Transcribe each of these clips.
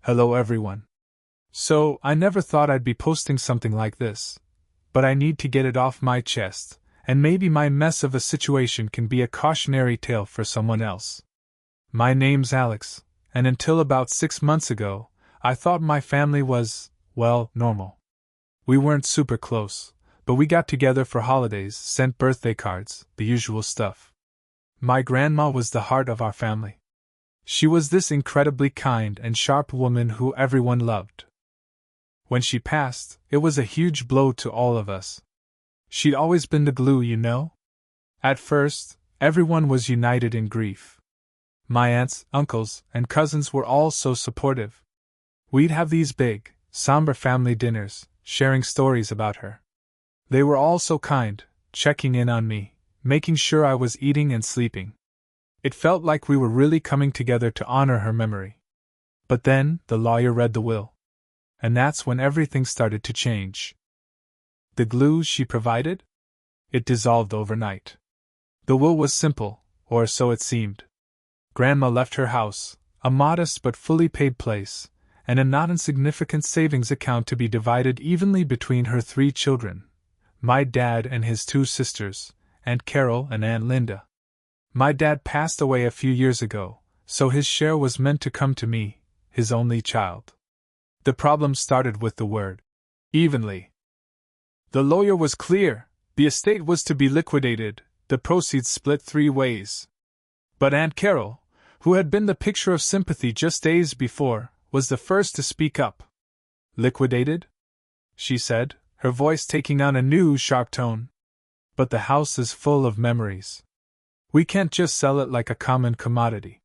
Hello everyone. So, I never thought I'd be posting something like this. But I need to get it off my chest, and maybe my mess of a situation can be a cautionary tale for someone else. My name's Alex, and until about 6 months ago, I thought my family was, well, normal. We weren't super close, but we got together for holidays, sent birthday cards, the usual stuff. My grandma was the heart of our family. She was this incredibly kind and sharp woman who everyone loved. When she passed, it was a huge blow to all of us. She'd always been the glue, you know? At first, everyone was united in grief. My aunts, uncles, and cousins were all so supportive. We'd have these big, somber family dinners, sharing stories about her. They were all so kind, checking in on me, making sure I was eating and sleeping. It felt like we were really coming together to honor her memory. But then, the lawyer read the will. And that's when everything started to change. The glue she provided? It dissolved overnight. The will was simple, or so it seemed. Grandma left her house, a modest but fully paid place, and a not insignificant savings account to be divided evenly between her 3 children, my dad and his 2 sisters, Aunt Carol and Aunt Linda. My dad passed away a few years ago, so his share was meant to come to me, his only child. The problem started with the word evenly. The lawyer was clear: the estate was to be liquidated, the proceeds split 3 ways. But Aunt Carol, who had been the picture of sympathy just days before, was the first to speak up. Liquidated? She said, her voice taking on a new, sharp tone. But the house is full of memories. We can't just sell it like a common commodity.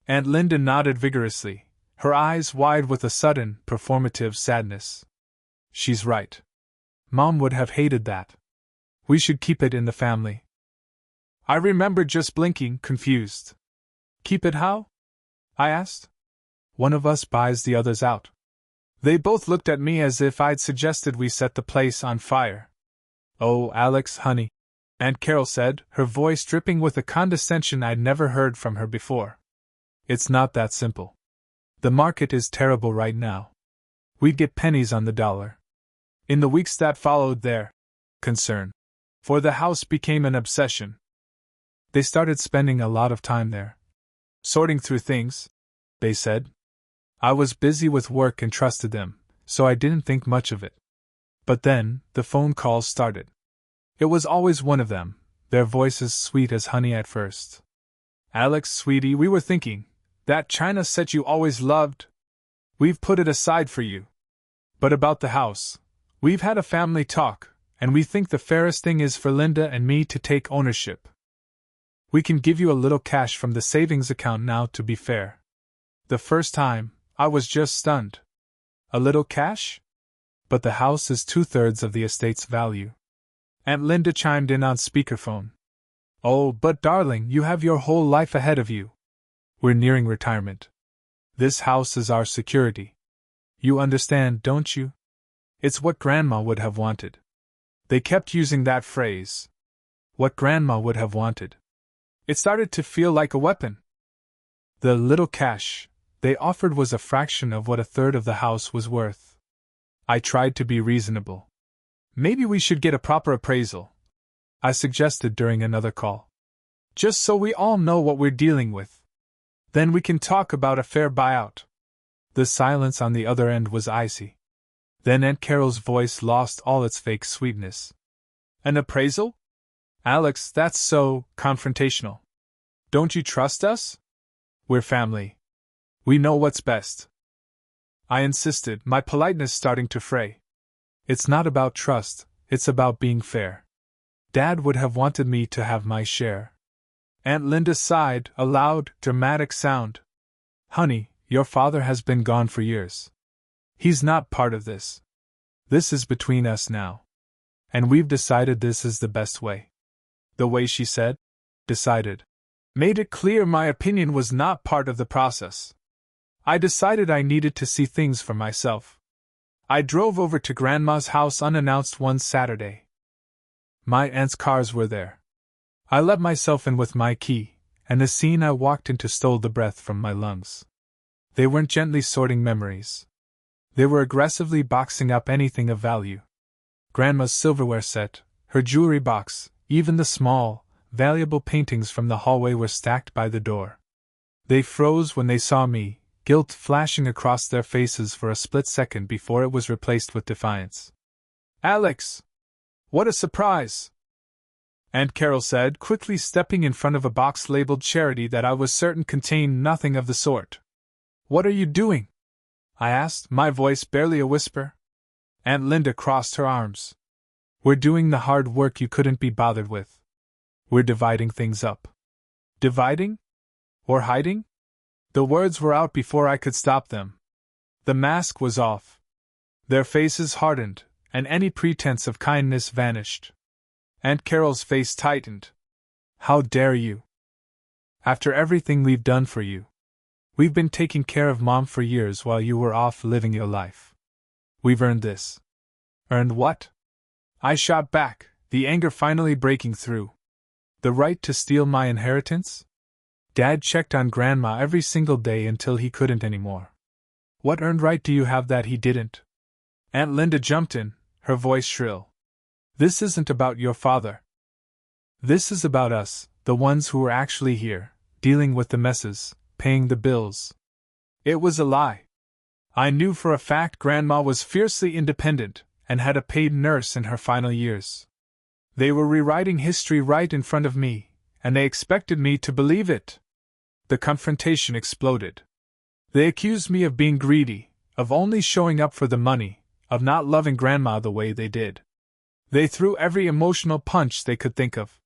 Aunt Linda nodded vigorously, her eyes wide with a sudden, performative sadness. She's right. Mom would have hated that. We should keep it in the family. I remember just blinking, confused. Keep it how? I asked. One of us buys the others out. They both looked at me as if I'd suggested we set the place on fire. Oh, Alex, honey, Aunt Carol said, her voice dripping with a condescension I'd never heard from her before. It's not that simple. The market is terrible right now. We'd get pennies on the dollar. In the weeks that followed, their concern for the house became an obsession. They started spending a lot of time there. Sorting through things, they said. I was busy with work and trusted them, so I didn't think much of it. But then, the phone calls started. It was always one of them, their voices sweet as honey at first. Alex, sweetie, we were thinking, that china set you always loved? We've put it aside for you. But about the house, we've had a family talk, and we think the fairest thing is for Linda and me to take ownership. We can give you a little cash from the savings account now to be fair. The first time, I was just stunned. A little cash? But the house is 2/3 of the estate's value. Aunt Linda chimed in on speakerphone. Oh, but darling, you have your whole life ahead of you. We're nearing retirement. This house is our security. You understand, don't you? It's what Grandma would have wanted. They kept using that phrase. What Grandma would have wanted. It started to feel like a weapon. The little cash they offered was a fraction of what 1/3 of the house was worth. I tried to be reasonable. Maybe we should get a proper appraisal, I suggested during another call. Just so we all know what we're dealing with. Then we can talk about a fair buyout. The silence on the other end was icy. Then Aunt Carol's voice lost all its fake sweetness. An appraisal? Alex, that's so confrontational. Don't you trust us? We're family. We know what's best. I insisted, my politeness starting to fray. It's not about trust, it's about being fair. Dad would have wanted me to have my share. Aunt Linda sighed, a loud, dramatic sound. Honey, your father has been gone for years. He's not part of this. This is between us now. And we've decided this is the best way. The way she said, decided, made it clear my opinion was not part of the process. I decided I needed to see things for myself. I drove over to Grandma's house unannounced one Saturday. My aunt's cars were there. I let myself in with my key, and the scene I walked into stole the breath from my lungs. They weren't gently sorting memories. They were aggressively boxing up anything of value. Grandma's silverware set, her jewelry box, even the small, valuable paintings from the hallway were stacked by the door. They froze when they saw me, guilt flashing across their faces for a split second before it was replaced with defiance. "Alex! What a surprise!" Aunt Carol said, quickly stepping in front of a box labeled charity that I was certain contained nothing of the sort. "What are you doing?" I asked, my voice barely a whisper. Aunt Linda crossed her arms. "We're doing the hard work you couldn't be bothered with. We're dividing things up." Dividing? Or hiding? The words were out before I could stop them. The mask was off. Their faces hardened, and any pretense of kindness vanished. Aunt Carol's face tightened. "How dare you? After everything we've done for you. We've been taking care of Mom for years while you were off living your life. We've earned this." "Earned what?" I shot back, the anger finally breaking through. "The right to steal my inheritance?" Dad checked on Grandma every single day until he couldn't anymore. "What earned right do you have that he didn't?" Aunt Linda jumped in, her voice shrill. "This isn't about your father. This is about us, the ones who were actually here, dealing with the messes, paying the bills." It was a lie. I knew for a fact Grandma was fiercely independent and had a paid nurse in her final years. They were rewriting history right in front of me, and they expected me to believe it. The confrontation exploded. They accused me of being greedy, of only showing up for the money, of not loving Grandma the way they did. They threw every emotional punch they could think of.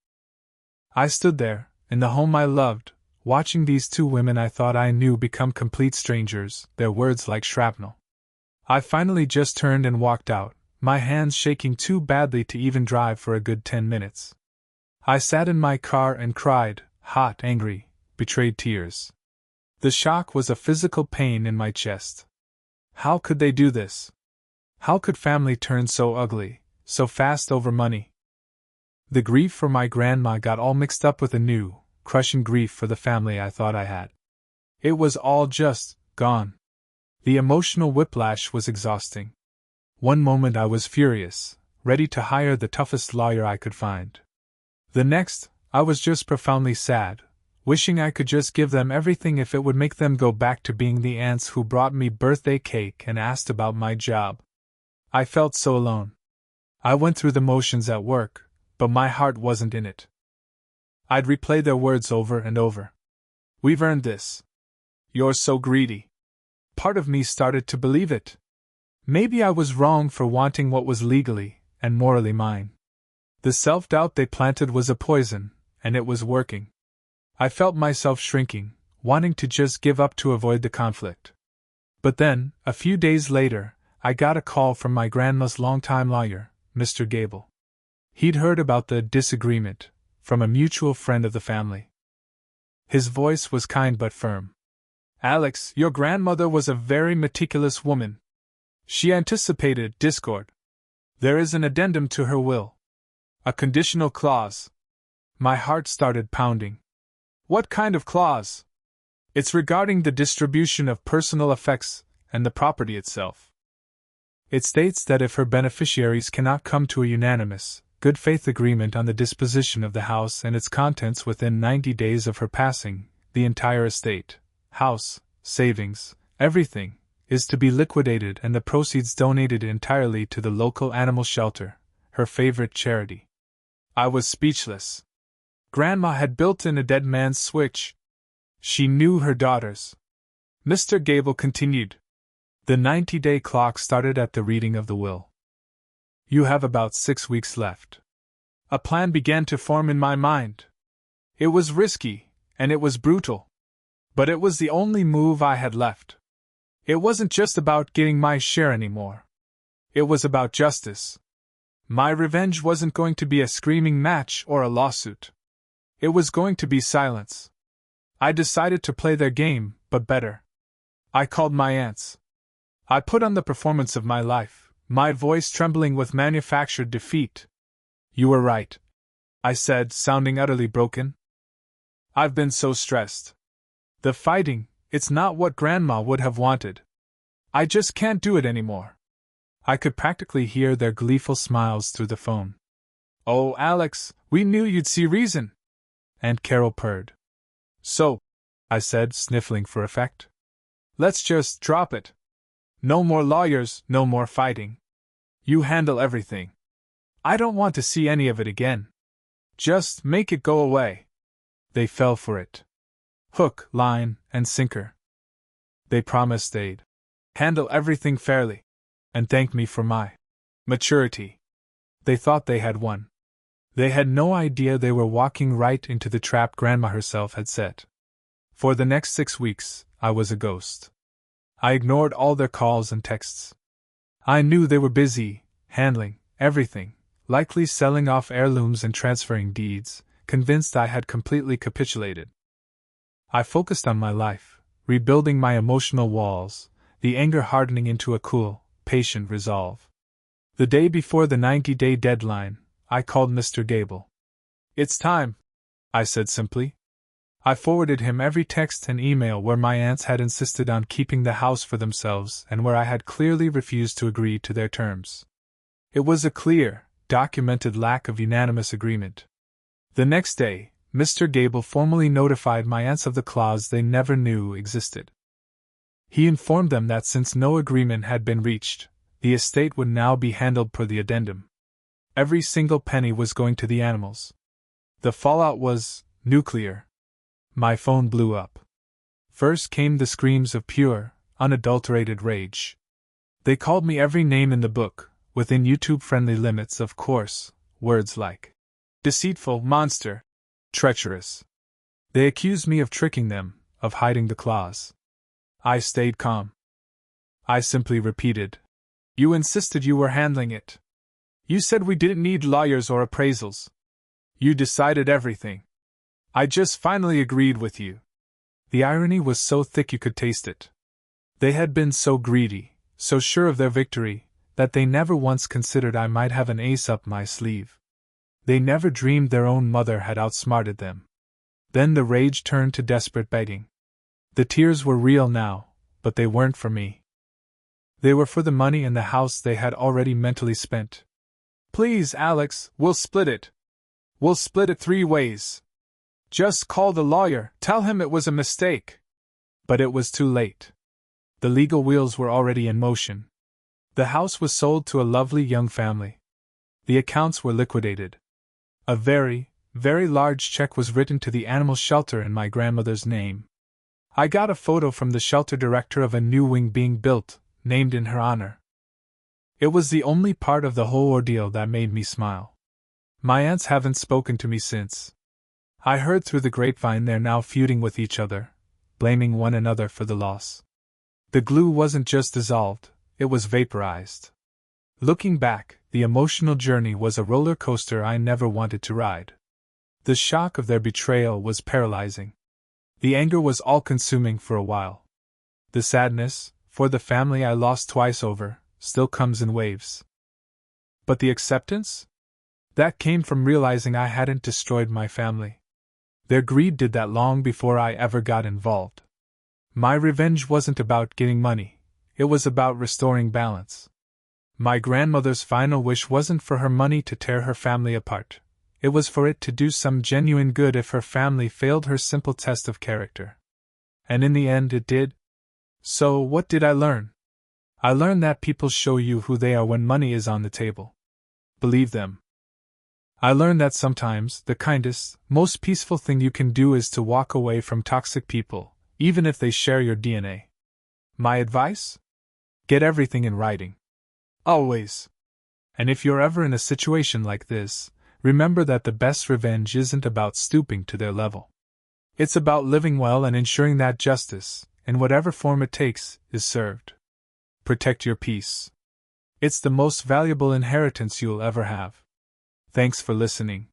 I stood there, in the home I loved, watching these two women I thought I knew become complete strangers, their words like shrapnel. I finally just turned and walked out, my hands shaking too badly to even drive for a good 10 minutes. I sat in my car and cried, hot, angry, betrayed tears. The shock was a physical pain in my chest. How could they do this? How could family turn so ugly, so fast over money? The grief for my grandma got all mixed up with a new, crushing grief for the family I thought I had. It was all just gone. The emotional whiplash was exhausting. One moment I was furious, ready to hire the toughest lawyer I could find. The next, I was just profoundly sad, wishing I could just give them everything if it would make them go back to being the aunts who brought me birthday cake and asked about my job. I felt so alone. I went through the motions at work, but my heart wasn't in it. I'd replay their words over and over. "We've earned this. You're so greedy." Part of me started to believe it. Maybe I was wrong for wanting what was legally and morally mine. The self-doubt they planted was a poison, and it was working. I felt myself shrinking, wanting to just give up to avoid the conflict. But then, a few days later, I got a call from my grandma's longtime lawyer, Mr. Gable. He'd heard about the disagreement from a mutual friend of the family. His voice was kind but firm. "Alex, your grandmother was a very meticulous woman. She anticipated discord. There is an addendum to her will. A conditional clause." My heart started pounding. "What kind of clause?" "It's regarding the distribution of personal effects and the property itself. It states that if her beneficiaries cannot come to a unanimous, good faith agreement on the disposition of the house and its contents within 90 days of her passing, the entire estate, house, savings, everything, is to be liquidated and the proceeds donated entirely to the local animal shelter, her favorite charity." I was speechless. Grandma had built in a dead man's switch. She knew her daughters. Mr. Gable continued. The 90-day clock started at the reading of the will. "You have about 6 weeks left." A plan began to form in my mind. It was risky, and it was brutal. But it was the only move I had left. It wasn't just about getting my share anymore. It was about justice. My revenge wasn't going to be a screaming match or a lawsuit. It was going to be silence. I decided to play their game, but better. I called my aunts. I put on the performance of my life, my voice trembling with manufactured defeat. "You were right," I said, sounding utterly broken. "I've been so stressed. The fighting, It's not what Grandma would have wanted. I just can't do it anymore." I could practically hear their gleeful smiles through the phone. "Oh, Alex, we knew you'd see reason," Aunt Carol purred. "So," I said, sniffling for effect, "let's just drop it. No more lawyers, no more fighting. You handle everything. I don't want to see any of it again. Just make it go away." They fell for it. Hook, line, and sinker. They promised they'd handle everything fairly, and thank me for my maturity. They thought they had won. They had no idea they were walking right into the trap Grandma herself had set. For the next 6 weeks, I was a ghost. I ignored all their calls and texts. I knew they were busy, handling everything, likely selling off heirlooms and transferring deeds, convinced I had completely capitulated. I focused on my life, rebuilding my emotional walls, the anger hardening into a cool, patient resolve. The day before the 90-day deadline, I called Mr. Gable. "It's time," I said simply. I forwarded him every text and email where my aunts had insisted on keeping the house for themselves and where I had clearly refused to agree to their terms. It was a clear, documented lack of unanimous agreement. The next day, Mr. Gable formally notified my aunts of the clause they never knew existed. He informed them that since no agreement had been reached, the estate would now be handled per the addendum. Every single penny was going to the animals. The fallout was nuclear. My phone blew up. First came the screams of pure, unadulterated rage. They called me every name in the book, within YouTube-friendly limits, of course, words like deceitful, monster, treacherous. They accused me of tricking them, of hiding the clause. I stayed calm. I simply repeated, "You insisted you were handling it. You said we didn't need lawyers or appraisals. You decided everything. I just finally agreed with you." The irony was so thick you could taste it. They had been so greedy, so sure of their victory, that they never once considered I might have an ace up my sleeve. They never dreamed their own mother had outsmarted them. Then the rage turned to desperate begging. The tears were real now, but they weren't for me. They were for the money and the house they had already mentally spent. "Please, Alex, we'll split it. We'll split it 3 ways. Just call the lawyer, tell him it was a mistake." But it was too late. The legal wheels were already in motion. The house was sold to a lovely young family. The accounts were liquidated. A very, very large check was written to the animal shelter in my grandmother's name. I got a photo from the shelter director of a new wing being built, named in her honor. It was the only part of the whole ordeal that made me smile. My aunts haven't spoken to me since. I heard through the grapevine they're now feuding with each other, blaming one another for the loss. The glue wasn't just dissolved, it was vaporized. Looking back, the emotional journey was a roller coaster I never wanted to ride. The shock of their betrayal was paralyzing. The anger was all-consuming for a while. The sadness, for the family I lost twice over, still comes in waves. But the acceptance? That came from realizing I hadn't destroyed my family. Their greed did that long before I ever got involved. My revenge wasn't about getting money, it was about restoring balance. My grandmother's final wish wasn't for her money to tear her family apart. It was for it to do some genuine good if her family failed her simple test of character. And in the end it did. So what did I learn? I learned that people show you who they are when money is on the table. Believe them. I learned that sometimes the kindest, most peaceful thing you can do is to walk away from toxic people, even if they share your DNA. My advice? Get everything in writing. Always. And if you're ever in a situation like this, remember that the best revenge isn't about stooping to their level. It's about living well and ensuring that justice, in whatever form it takes, is served. Protect your peace. It's the most valuable inheritance you'll ever have. Thanks for listening.